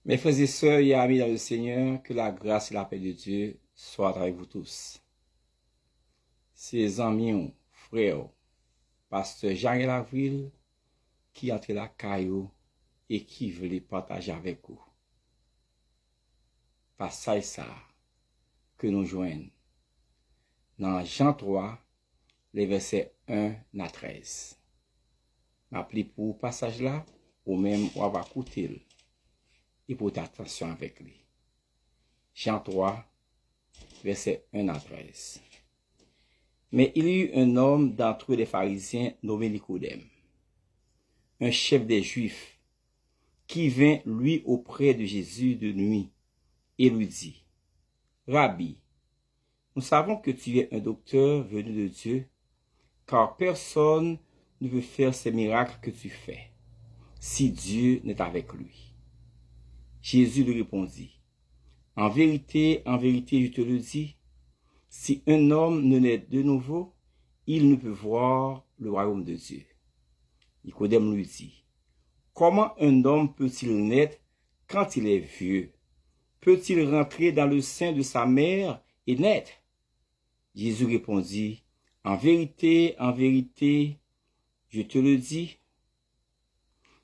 Mes frères et sœurs et amis dans le Seigneur, que la grâce et la paix de Dieu soient avec vous tous. Ces amis, frères, pasteur Jean Avril, qui entre la caillou et qui veut les partager avec vous. Passage ça que nous joignons dans Jean 3, les versets 1 à 13. M'appelez pour passage là, ou même on va écouter et pour attention avec lui. Jean 3, versets 1 à 13. Mais il y eut un homme d'entre les pharisiens nommé Nicodème, un chef des Juifs, qui vint lui auprès de Jésus de nuit et lui dit, Rabbi, nous savons que tu es un docteur venu de Dieu, car personne ne veut faire ces miracles que tu fais, si Dieu n'est avec lui. Jésus lui répondit, en vérité, je te le dis, si un homme ne naît de nouveau, il ne peut voir le royaume de Dieu. Nicodème lui dit, comment un homme peut-il naître quand il est vieux? Peut-il rentrer dans le sein de sa mère et naître? Jésus répondit, en vérité, je te le dis,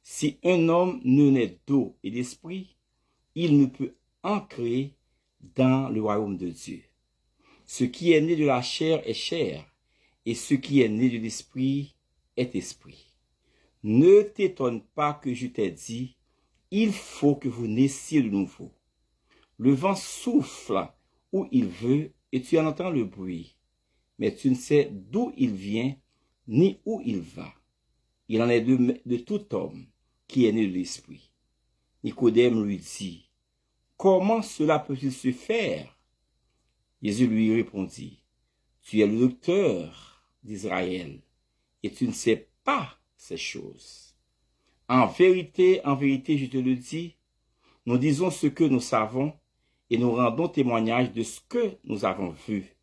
si un homme ne naît d'eau et d'esprit, il ne peut entrer dans le royaume de Dieu. Ce qui est né de la chair est chair, et ce qui est né de l'esprit est esprit. Ne t'étonne pas que je t'ai dit, il faut que vous naissiez de nouveau. Le vent souffle où il veut, et tu en entends le bruit, mais tu ne sais d'où il vient, ni où il va. Il en est de tout homme qui est né de l'esprit. Nicodème lui dit, comment cela peut-il se faire? Jésus lui répondit, tu es le docteur d'Israël, et tu ne sais pas ces choses. En vérité, je te le dis, nous disons ce que nous savons, et nous rendons témoignage de ce que nous avons vu,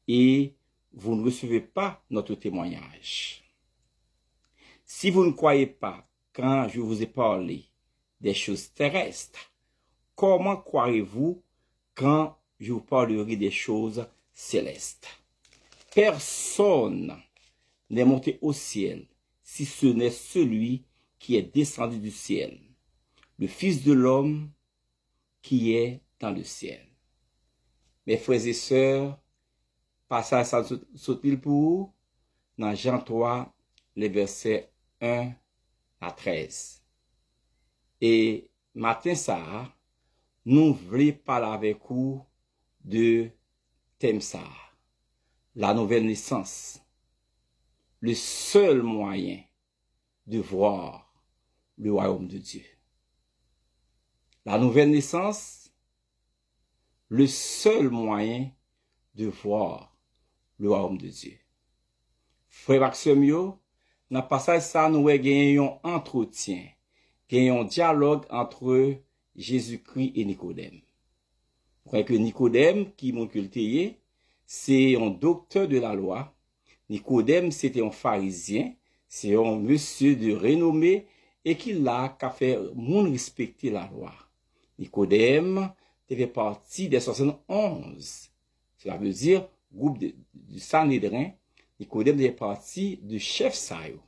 et vous ne recevez pas notre témoignage. Si vous ne croyez pas quand je vous ai parlé des choses terrestres, comment croirez-vous quand je vous parlerai des choses célestes? Personne n'est monté au ciel, si ce n'est celui qui est descendu du ciel, le Fils de l'homme qui est dans le ciel. Mes frères et sœurs, passage ça saute-il pour vous dans Jean 3, les versets 1 à 13. Et matin ça, nous voulons parler avec vous de thème ça, la nouvelle naissance, le seul moyen de voir le royaume de Dieu. La nouvelle naissance, le seul moyen de voir le royaume de Dieu. Frère Maxime, dans le passage ça, nous avons un entretien, un dialogue entre Jésus-Christ et Nicodème. Vous croyez que Nicodème, qui m'a cultivé, c'est un docteur de la loi. Nicodème, c'était un pharisien, c'est un monsieur de renommée et qui l'a fait moun respecter la loi. Nicodème fait partie des 71. Cela veut dire, groupe du Sanhédrin, Nicodème fait partie du chef Sayo.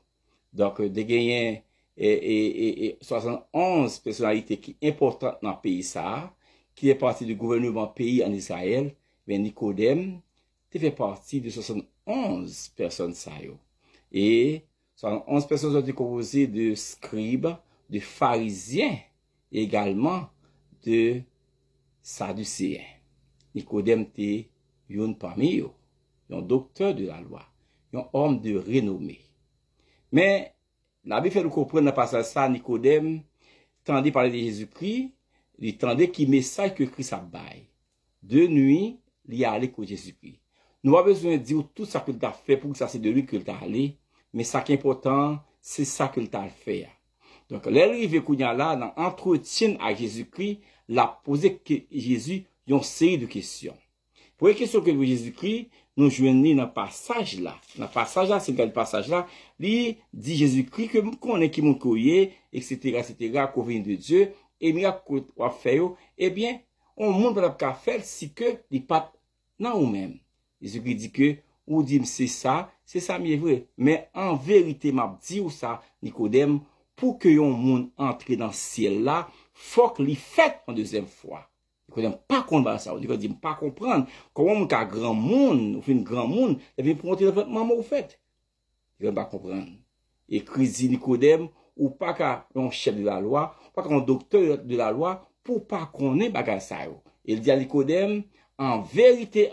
Donc, de gagner 71 personnalités qui importantes dans le pays ça, qui est partie du gouvernement pays en Israël, mais Nicodème fait partie de 71 personnes ça. Et 71 personnes ont été composées de scribes, de pharisiens, et également de sadducéens. Nicodème était un parmi eux, un docteur de la loi, un homme de renommée. Mais la Bible fait nous comprendre dans le passage ça, Nicodème tendait parler de Jésus-Christ, il tendait qu'il message que Christ a bail. De nuit, il y a allé avec Jésus-Christ. Nous avons besoin de dire tout ça qu'il a fait pour que ça c'est de lui qu'il a allé, mais ça qui est important, c'est ça qu'il a fait. Donc, l'arrivée qu'on y a là, dans l'entretien avec Jésus-Christ, l'a posé Jésus une série de questions. Pour les questions que Jésus-Christ, nous joignons dans le passage là. Dans le passage là, c'est quel passage là? Il dit Jésus-Christ que qu'on est qui m'ont courrier, etc., qu'on vient de Dieu, et miracle ou fait yo, eh bien, on monde pas ka faire si que li pas nan ou même. Jésus-Christ dit que ou dit c'est ça mi est vrai, mais en vérité m'a dit ou ça Nicodème pour que yon monde entre dans ciel là, faut que li fait en deuxième fois. Nicodème pas comprendre ça, Nicodème pas comprendre comment mon ka grand monde, ou fin grand monde, et bien pour monter dans votre maman ou fait. Nicodème pas comprendre. Et Christ dit Nicodème ou pas qu'un chef de la loi, pas qu'un docteur de la loi, pour pas qu'on ait bagage ça yo. Il dit à Nicodème, en vérité,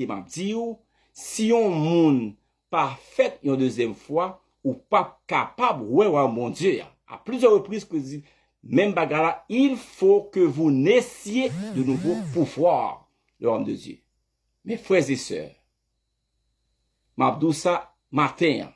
m'a dit ou, si on moun pas fait une deuxième fois, ou pas capable, ouais, mon Dieu, à plusieurs reprises que dit, même bagarre là, il faut que vous naissiez de nouveau pour voir le royaume de Dieu. Mes frères et sœurs, m'abdou ça matin,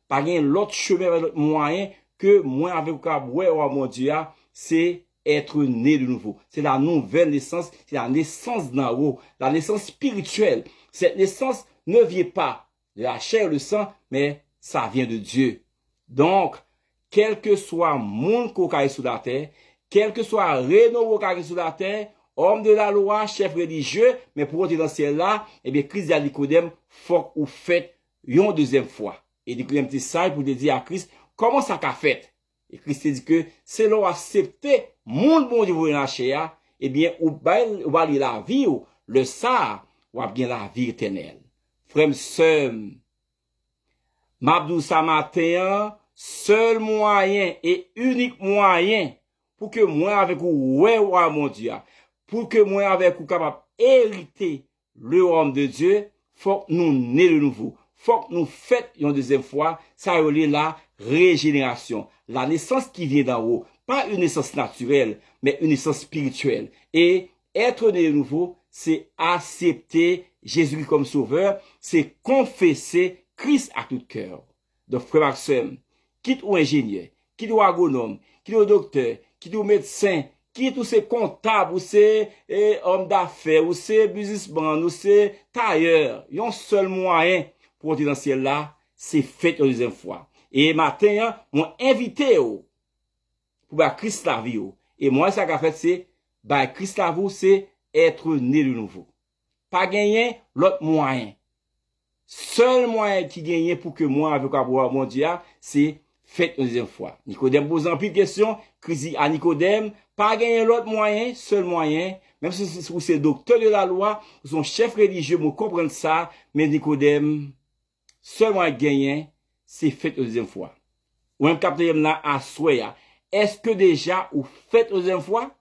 pas gen l'autre chemin, l'autre moyen que moi avec ouais, mon Dieu, c'est être né de nouveau. C'est la nouvelle naissance, c'est la naissance d'en haut, la naissance spirituelle. Cette naissance ne vient pas de la chair et le sang, mais ça vient de Dieu. Donc, quel que soit monde qu'on a sur la terre, quel que soit Renaud qu'on a sur la terre, homme de la loi, chef religieux, mais pour entrer dans ce ciel-là, eh bien, Christ a dit Nicodème, faut ou fait une deuxième fois. Et Nicodème dit ça pour dire à Christ, comment ça qu'a fait? Et Christ dit que c'est l'on accepter mon bon Dieu dans la chair, eh bien, ou va la vie, ou le ça, ou bien la vie éternelle. Frère, sœur, m'abdou sa matin, seul moyen et unique moyen pour que moi avec vous, ouais, mon Dieu, pour que moi avec vous capable hériter le royaume de Dieu, faut que nous nés de nouveau. Faut que nous fassions une deuxième fois, ça y est la régénération, la naissance qui vient d'en haut, pas une naissance naturelle, mais une naissance spirituelle. Et être né de nouveau, c'est accepter Jésus comme sauveur, c'est confesser Christ à tout cœur. Donc, frère Maxime, quitte ou ingénieur, quitte ou agronome, quitte ou docteur, quitte ou médecin, quitte ou c'est comptable, ou c'est homme d'affaires, ou c'est businessman, ou c'est tailleur, il y a un seul moyen pour entrer dans ce ciel-là, c'est fait une deuxième fois. Et matin, moi invité pour Christ la vie. Et moi, ça qu'a fait, c'est, Christ la vie, c'est être né de nouveau. Pas gagner l'autre moyen. Seul moyen qui gagne pour que moi, avec mon Dieu, c'est fait une deuxième fois. Nicodème pose en plus de questions. Christ dit à Nicodème, pas gagner l'autre moyen, seul moyen, même si c'est docteur de la loi, son chef religieux, me comprendre ça, mais Nicodème, seul moyen gagner, c'est fait une deuxième fois. Ou un quatrième là, à souhait, est-ce que déjà, ou fait une deuxième fois?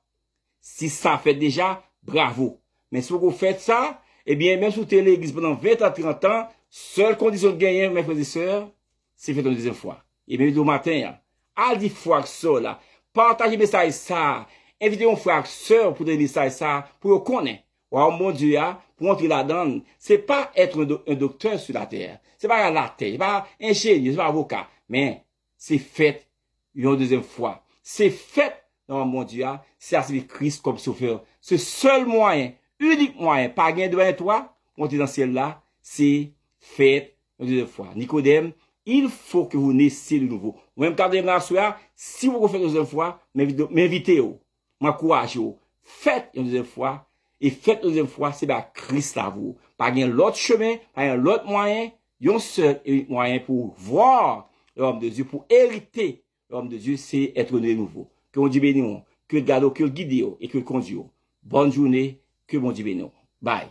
Si ça fait déjà, bravo. Mais si vous faites ça, eh bien, même si vous êtes l'église pendant 20 à 30 ans, seule condition de gagner, mes frères et sœurs, c'est fait une deuxième fois. Et même au matin, à 10 fois que ça, là, partagez le message ça, invitez un frère, sœur pour donner le message ça, pour vous connaître. Oh mon Dieu, pour entrer là-dedans, c'est pas être un docteur sur la terre. C'est pas la terre, c'est pas ingénieur, c'est pas avocat. Mais, c'est fait une deuxième fois. C'est fait, non, mon Dieu, c'est accepter Christ comme sauveur. Ce seul moyen, unique moyen, pas gain devant toi, pour entrer dans ce ciel-là, c'est fait une deuxième fois. Nicodème, il faut que vous naissiez de nouveau. Même quand vous êtes là, si vous faites une deuxième fois, m'invitez-vous, m'encouragez-vous. Faites une deuxième fois, et faites une deuxième fois, c'est Christ à vous. Pas gain l'autre chemin, pas gain l'autre moyen, il y a un seul moyen pour voir l'homme de Dieu, pour hériter l'homme de Dieu, c'est être né de nouveau. Que mon Dieu bénisse, que le garde, que le guide et que le conduise. Bonne journée, que mon Dieu bénisse. Bye.